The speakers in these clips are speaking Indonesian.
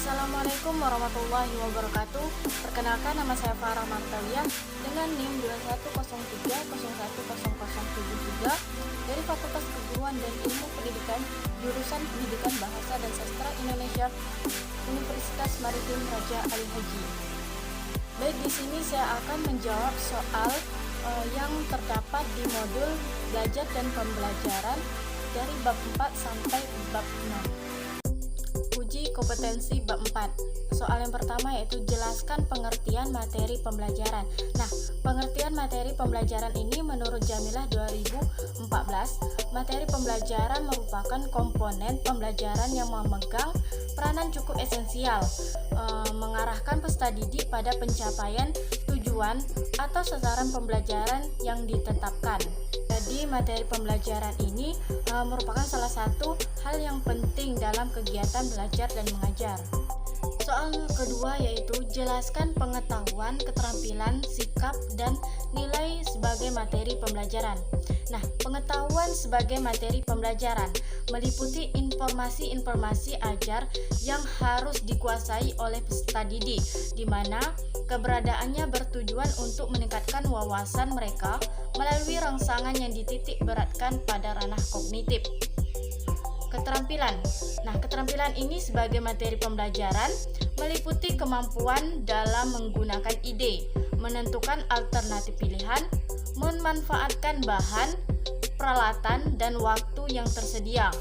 Assalamualaikum warahmatullahi wabarakatuh. Perkenalkan, nama saya Farah Martaliah dengan NIM 2103010073 dari Fakultas Keguruan dan Ilmu Pendidikan, jurusan Pendidikan Bahasa dan Sastra Indonesia, Universitas Maritim Raja Ali Haji. Baik, di sini saya akan menjawab soal yang terdapat di modul belajar dan pembelajaran dari bab 4 sampai bab 6. Uji kompetensi bab 4. Soal yang pertama yaitu jelaskan pengertian materi pembelajaran. Nah, pengertian materi pembelajaran ini menurut Jamilah 2014, materi pembelajaran merupakan komponen pembelajaran yang memegang peranan cukup esensial, mengarahkan peserta didik pada pencapaian tujuan atau sasaran pembelajaran yang ditetapkan. Jadi materi pembelajaran ini merupakan salah satu hal yang penting dalam kegiatan belajar dan mengajar. Soal kedua yaitu jelaskan pengetahuan, keterampilan, sikap, dan nilai sebagai materi pembelajaran. Nah, pengetahuan sebagai materi pembelajaran meliputi informasi-informasi ajar yang harus dikuasai oleh peserta didik, di mana keberadaannya bertujuan untuk meningkatkan wawasan mereka melalui rangsangan yang dititik beratkan pada ranah kognitif. Keterampilan. Nah, keterampilan ini sebagai materi pembelajaran meliputi kemampuan dalam menggunakan ide, menentukan alternatif pilihan, memanfaatkan bahan, peralatan, dan waktu yang tersedia,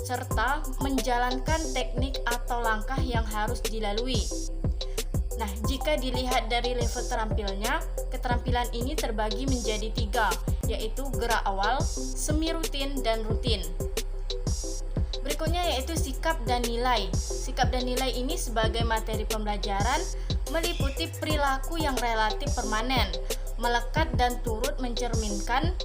serta menjalankan teknik atau langkah yang harus dilalui. Nah, jika dilihat dari level terampilnya, keterampilan ini terbagi menjadi 3, yaitu gerak awal, semi rutin, dan rutin. Berikutnya yaitu sikap dan nilai. Sikap dan nilai ini sebagai materi pembelajaran meliputi perilaku yang relatif permanen, melekat dan turut mencerminkan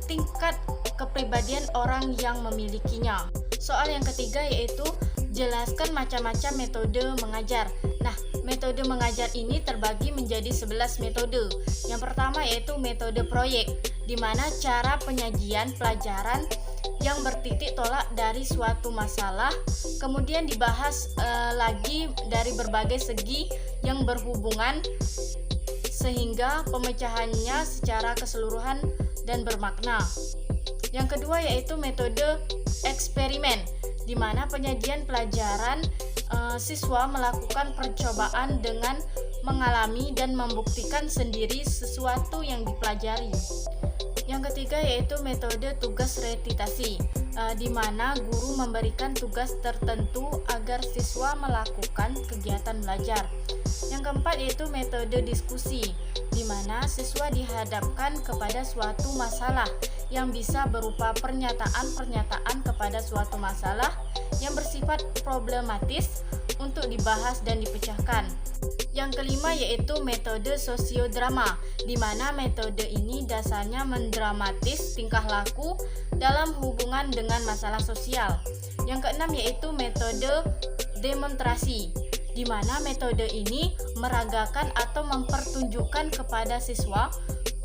tingkat kepribadian orang yang memilikinya. Soal yang ketiga yaitu jelaskan macam-macam metode mengajar. Nah, metode mengajar ini terbagi menjadi 11 metode. Yang pertama yaitu metode proyek, di mana cara penyajian pelajaran yang bertitik tolak dari suatu masalah, kemudian dibahas lagi dari berbagai segi yang berhubungan sehingga pemecahannya secara keseluruhan dan bermakna. Yang kedua yaitu metode eksperimen, di mana penyajian pelajaran siswa melakukan percobaan dengan mengalami dan membuktikan sendiri sesuatu yang dipelajari. Yang ketiga yaitu metode tugas retitasi, di mana guru memberikan tugas tertentu agar siswa melakukan kegiatan belajar. Yang keempat yaitu metode diskusi, di mana siswa dihadapkan kepada suatu masalah yang bisa berupa pernyataan-pernyataan kepada suatu masalah yang bersifat problematis untuk dibahas dan dipecahkan. Yang kelima yaitu metode sosiodrama, di mana metode ini dasarnya mendramatis tingkah laku dalam hubungan dengan masalah sosial. Yang keenam yaitu metode demonstrasi, di mana metode ini meragakan atau mempertunjukkan kepada siswa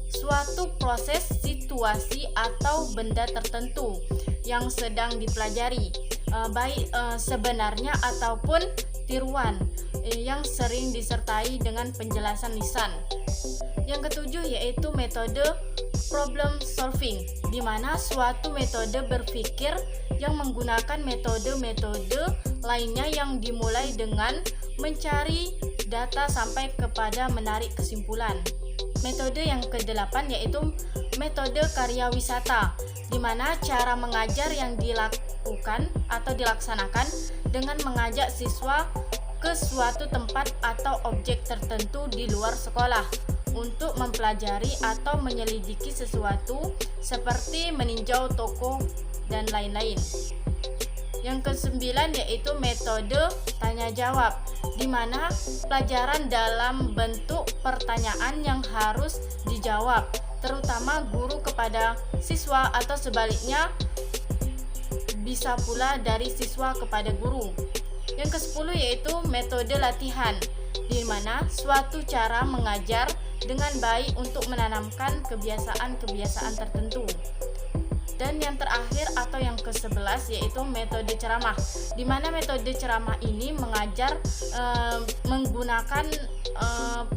suatu proses, situasi, atau benda tertentu yang sedang dipelajari, baik sebenarnya ataupun tiruan, yang sering disertai dengan penjelasan lisan. Yang ketujuh yaitu metode problem solving, di mana suatu metode berpikir yang menggunakan metode-metode lainnya yang dimulai dengan mencari data sampai kepada menarik kesimpulan. Metode yang kedelapan yaitu metode karya wisata, di mana cara mengajar yang dilakukan atau dilaksanakan dengan mengajak siswa ke suatu tempat atau objek tertentu di luar sekolah untuk mempelajari atau menyelidiki sesuatu seperti meninjau toko dan lain-lain. Yang kesembilan yaitu metode tanya jawab, di mana pelajaran dalam bentuk pertanyaan yang harus dijawab, terutama guru kepada siswa atau sebaliknya, bisa pula dari siswa kepada guru. Yang ke-10 yaitu metode latihan, di mana suatu cara mengajar dengan baik untuk menanamkan kebiasaan-kebiasaan tertentu. Dan yang terakhir atau yang ke-11 yaitu metode ceramah, di mana metode ceramah ini mengajar menggunakan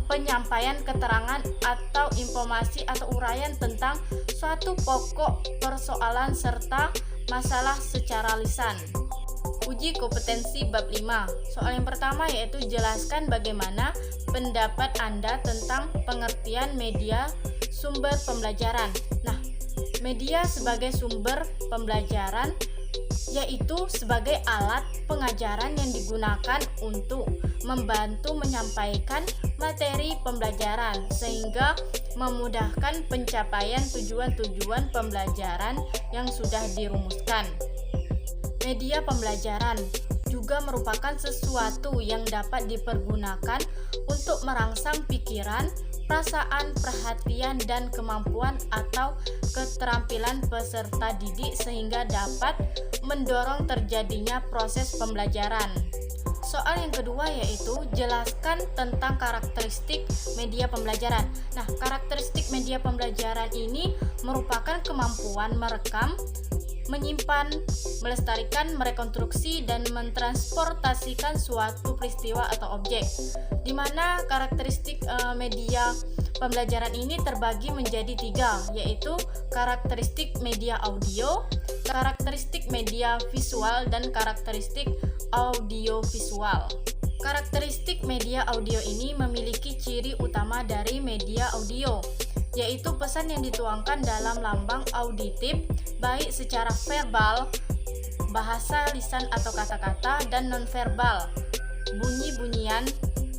penyampaian keterangan atau informasi atau uraian tentang suatu pokok persoalan serta masalah secara lisan. Uji kompetensi bab 5. Soal yang pertama yaitu jelaskan bagaimana pendapat Anda tentang pengertian media sumber pembelajaran. Nah, media sebagai sumber pembelajaran yaitu sebagai alat pengajaran yang digunakan untuk membantu menyampaikan materi pembelajaran sehingga memudahkan pencapaian tujuan-tujuan pembelajaran yang sudah dirumuskan. Media pembelajaran juga merupakan sesuatu yang dapat dipergunakan untuk merangsang pikiran, perasaan, perhatian, dan kemampuan atau keterampilan peserta didik sehingga dapat mendorong terjadinya proses pembelajaran. Soal yang kedua yaitu jelaskan tentang karakteristik media pembelajaran. Nah, karakteristik media pembelajaran ini merupakan kemampuan merekam, menyimpan, melestarikan, merekonstruksi, dan mentransportasikan suatu peristiwa atau objek, di mana karakteristik media pembelajaran ini terbagi menjadi 3, yaitu karakteristik media audio, karakteristik media visual, dan karakteristik audiovisual. Karakteristik media audio ini memiliki ciri utama dari media audio, yaitu pesan yang dituangkan dalam lambang auditif, baik secara verbal, bahasa lisan atau kata-kata, dan nonverbal, bunyi-bunyian,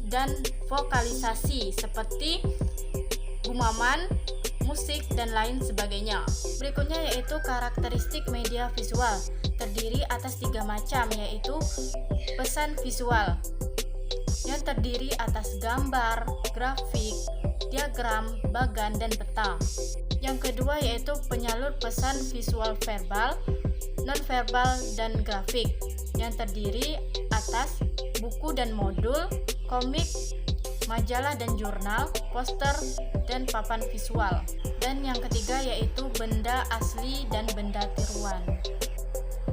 dan vokalisasi seperti gumaman, musik, dan lain sebagainya. Berikutnya yaitu karakteristik media visual, terdiri atas 3 macam, yaitu pesan visual yang terdiri atas gambar, grafik, diagram, bagan, dan peta. Yang kedua yaitu penyalur pesan visual verbal, nonverbal, dan grafik yang terdiri atas buku dan modul, komik, majalah dan jurnal, poster, dan papan visual. Dan yang ketiga yaitu benda asli dan benda tiruan.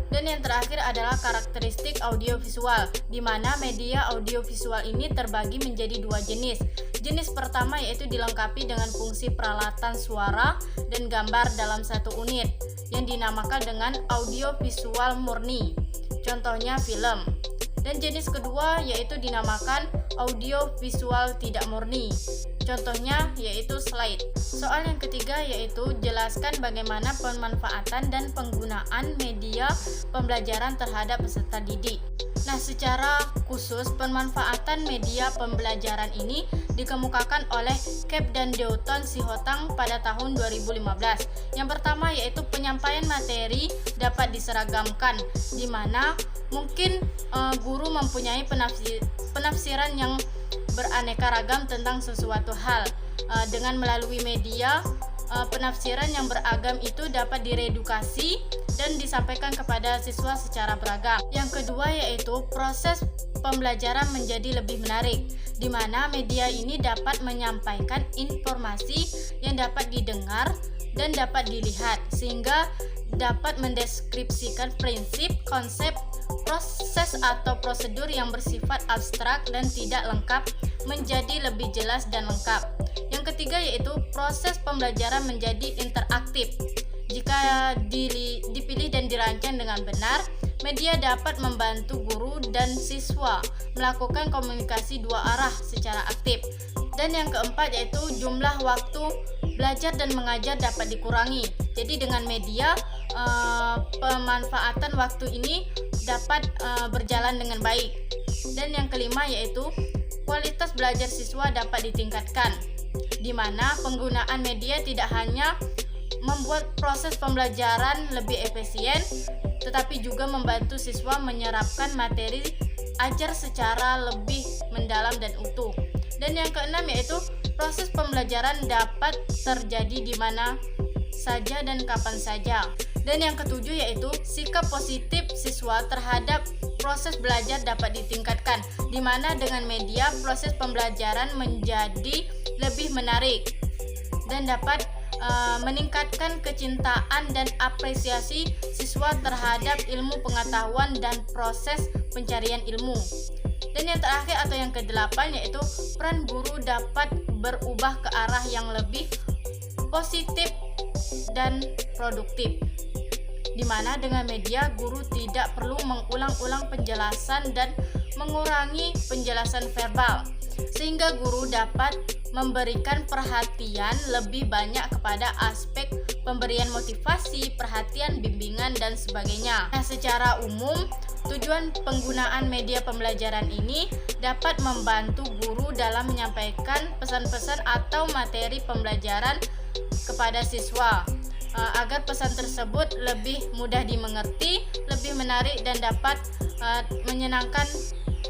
Dan yang terakhir adalah karakteristik audiovisual, di mana media audiovisual ini terbagi menjadi 2 jenis. Jenis pertama yaitu dilengkapi dengan fungsi peralatan suara dan gambar dalam satu unit, yang dinamakan dengan audiovisual murni, contohnya film. Dan jenis kedua yaitu dinamakan audiovisual tidak murni, contohnya yaitu slide. Soal yang ketiga yaitu jelaskan bagaimana pemanfaatan dan penggunaan media pembelajaran terhadap peserta didik. Nah, secara khusus pemanfaatan media pembelajaran ini dikemukakan oleh Kep dan Deuton Sihotang pada tahun 2015. Yang pertama yaitu penyampaian materi dapat diseragamkan, di mana mungkin guru mempunyai penafsiran yang beraneka ragam tentang sesuatu hal. Dengan melalui media, penafsiran yang beragam itu dapat diredukasi dan disampaikan kepada siswa secara beragam. Yang kedua yaitu proses pembelajaran menjadi lebih menarik, di mana media ini dapat menyampaikan informasi yang dapat didengar dan dapat dilihat, sehingga dapat mendeskripsikan prinsip, konsep, proses atau prosedur yang bersifat abstrak dan tidak lengkap menjadi lebih jelas dan lengkap. Yang ketiga yaitu proses pembelajaran menjadi interaktif. Jika dipilih dan dirancang dengan benar, media dapat membantu guru dan siswa melakukan komunikasi 2 arah secara aktif. Dan yang keempat yaitu jumlah waktu belajar dan mengajar dapat dikurangi. Jadi dengan media, pemanfaatan waktu ini dapat berjalan dengan baik. Dan yang kelima yaitu kualitas belajar siswa dapat ditingkatkan, di mana penggunaan media tidak hanya membuat proses pembelajaran lebih efisien, tetapi juga membantu siswa menyerapkan materi ajar secara lebih mendalam dan utuh. Dan yang keenam yaitu proses pembelajaran dapat terjadi di mana saja dan kapan saja. Dan yang ketujuh yaitu sikap positif siswa terhadap proses belajar dapat ditingkatkan, di mana dengan media proses pembelajaran menjadi lebih menarik dan dapat meningkatkan kecintaan dan apresiasi siswa terhadap ilmu pengetahuan dan proses pencarian ilmu. Dan yang terakhir atau yang ke-8 yaitu peran guru dapat berubah ke arah yang lebih positif dan produktif, di mana dengan media guru tidak perlu mengulang-ulang penjelasan dan mengurangi penjelasan verbal, sehingga guru dapat memberikan perhatian lebih banyak kepada aspek pemberian motivasi, perhatian, bimbingan, dan sebagainya. Nah, secara umum, tujuan penggunaan media pembelajaran ini dapat membantu guru dalam menyampaikan pesan-pesan atau materi pembelajaran kepada siswa, agar pesan tersebut lebih mudah dimengerti, lebih menarik, dan dapat menyenangkan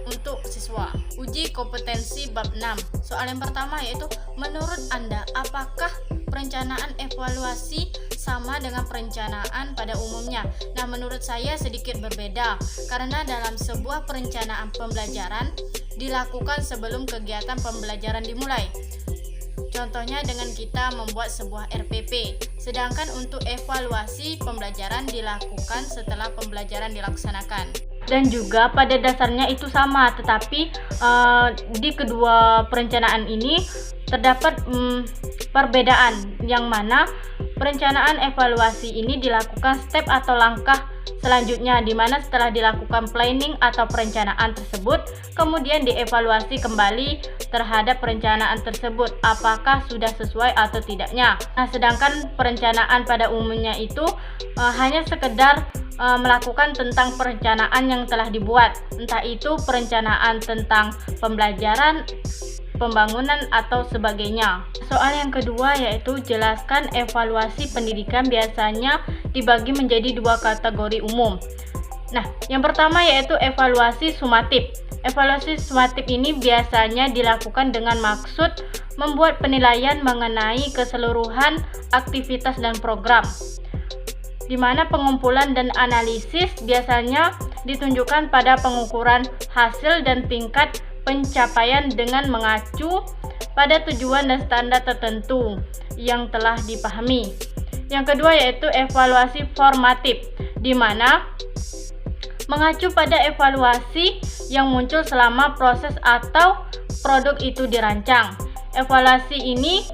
untuk siswa. Uji kompetensi bab 6. Soal yang pertama yaitu, menurut Anda apakah perencanaan evaluasi sama dengan perencanaan pada umumnya? Nah, menurut saya sedikit berbeda, karena dalam sebuah perencanaan pembelajaran dilakukan sebelum kegiatan pembelajaran dimulai. Contohnya dengan kita membuat sebuah RPP, sedangkan untuk evaluasi pembelajaran dilakukan setelah pembelajaran dilaksanakan. Dan juga pada dasarnya itu sama, tetapi di kedua perencanaan ini terdapat perbedaan, yang mana perencanaan evaluasi ini dilakukan step atau langkah selanjutnya, di mana setelah dilakukan planning atau perencanaan tersebut, kemudian dievaluasi kembali terhadap perencanaan tersebut apakah sudah sesuai atau tidaknya. Nah, sedangkan perencanaan pada umumnya itu hanya sekedar melakukan tentang perencanaan yang telah dibuat, entah itu perencanaan tentang pembelajaran, pembangunan, atau sebagainya. Soal yang kedua yaitu, jelaskan evaluasi pendidikan biasanya dibagi menjadi dua kategori umum. Nah, yang pertama yaitu evaluasi sumatif. Evaluasi sumatif ini biasanya dilakukan dengan maksud membuat penilaian mengenai keseluruhan aktivitas dan program, di mana pengumpulan dan analisis biasanya ditunjukkan pada pengukuran hasil dan tingkat pencapaian dengan mengacu pada tujuan dan standar tertentu yang telah dipahami. Yang kedua yaitu evaluasi formatif, di mana mengacu pada evaluasi yang muncul selama proses atau produk itu dirancang. Evaluasi ini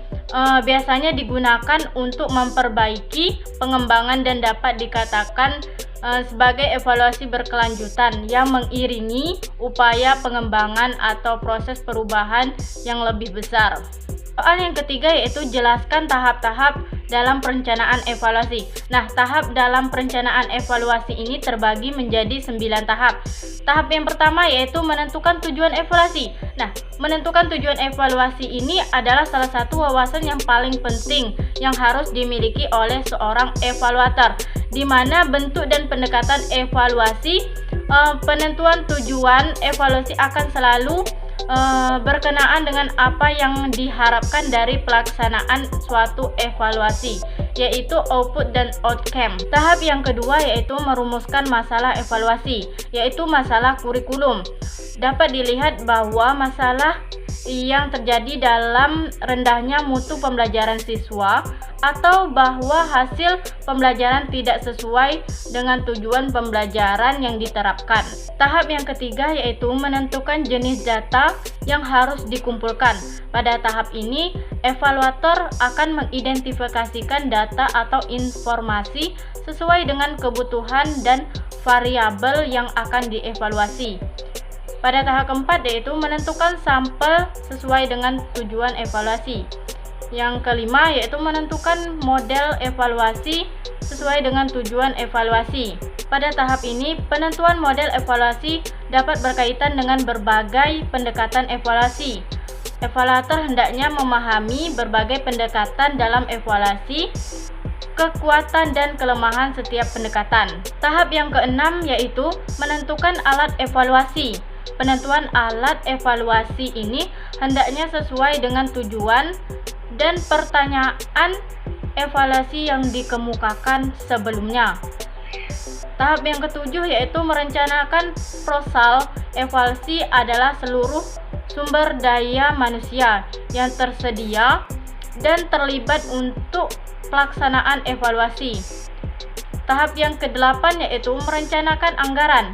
biasanya digunakan untuk memperbaiki pengembangan dan dapat dikatakan sebagai evaluasi berkelanjutan yang mengiringi upaya pengembangan atau proses perubahan yang lebih besar. Soal yang ketiga yaitu jelaskan tahap-tahap dalam perencanaan evaluasi. Nah, tahap dalam perencanaan evaluasi ini terbagi menjadi 9 tahap. Tahap yang pertama yaitu menentukan tujuan evaluasi. Nah, menentukan tujuan evaluasi ini adalah salah satu wawasan yang paling penting yang harus dimiliki oleh seorang evaluator, di mana bentuk dan pendekatan evaluasi, penentuan tujuan evaluasi akan selalu berkenaan dengan apa yang diharapkan dari pelaksanaan suatu evaluasi, yaitu output dan outcome. Tahap yang kedua yaitu merumuskan masalah evaluasi, yaitu masalah kurikulum. Dapat dilihat bahwa masalah yang terjadi dalam rendahnya mutu pembelajaran siswa atau bahwa hasil pembelajaran tidak sesuai dengan tujuan pembelajaran yang diterapkan. Tahap yang ketiga yaitu menentukan jenis data yang harus dikumpulkan. Pada tahap ini, evaluator akan mengidentifikasikan data atau informasi sesuai dengan kebutuhan dan variabel yang akan dievaluasi. Pada tahap keempat yaitu menentukan sampel sesuai dengan tujuan evaluasi. Yang kelima yaitu menentukan model evaluasi sesuai dengan tujuan evaluasi. Pada tahap ini, penentuan model evaluasi dapat berkaitan dengan berbagai pendekatan evaluasi. Evaluator hendaknya memahami berbagai pendekatan dalam evaluasi, kekuatan dan kelemahan setiap pendekatan. Tahap yang keenam yaitu menentukan alat evaluasi. Penentuan alat evaluasi ini hendaknya sesuai dengan tujuan dan pertanyaan evaluasi yang dikemukakan sebelumnya. Tahap yang ketujuh yaitu merencanakan prosal evaluasi adalah seluruh sumber daya manusia yang tersedia dan terlibat untuk pelaksanaan evaluasi. Tahap yang ke-8 yaitu merencanakan anggaran.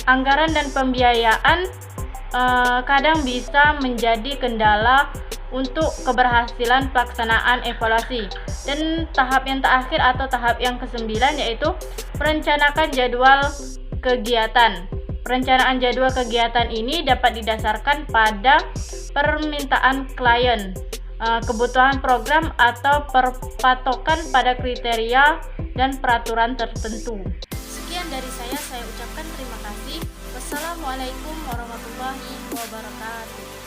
Anggaran dan pembiayaan kadang bisa menjadi kendala untuk keberhasilan pelaksanaan evaluasi. Dan tahap yang terakhir atau tahap yang ke-9 yaitu perencanaan jadwal kegiatan. Perencanaan jadwal kegiatan ini dapat didasarkan pada permintaan klien, kebutuhan program atau perpatokan pada kriteria dan peraturan tertentu. Sekian dari saya ucapkan terima kasih. Wassalamualaikum warahmatullahi wabarakatuh.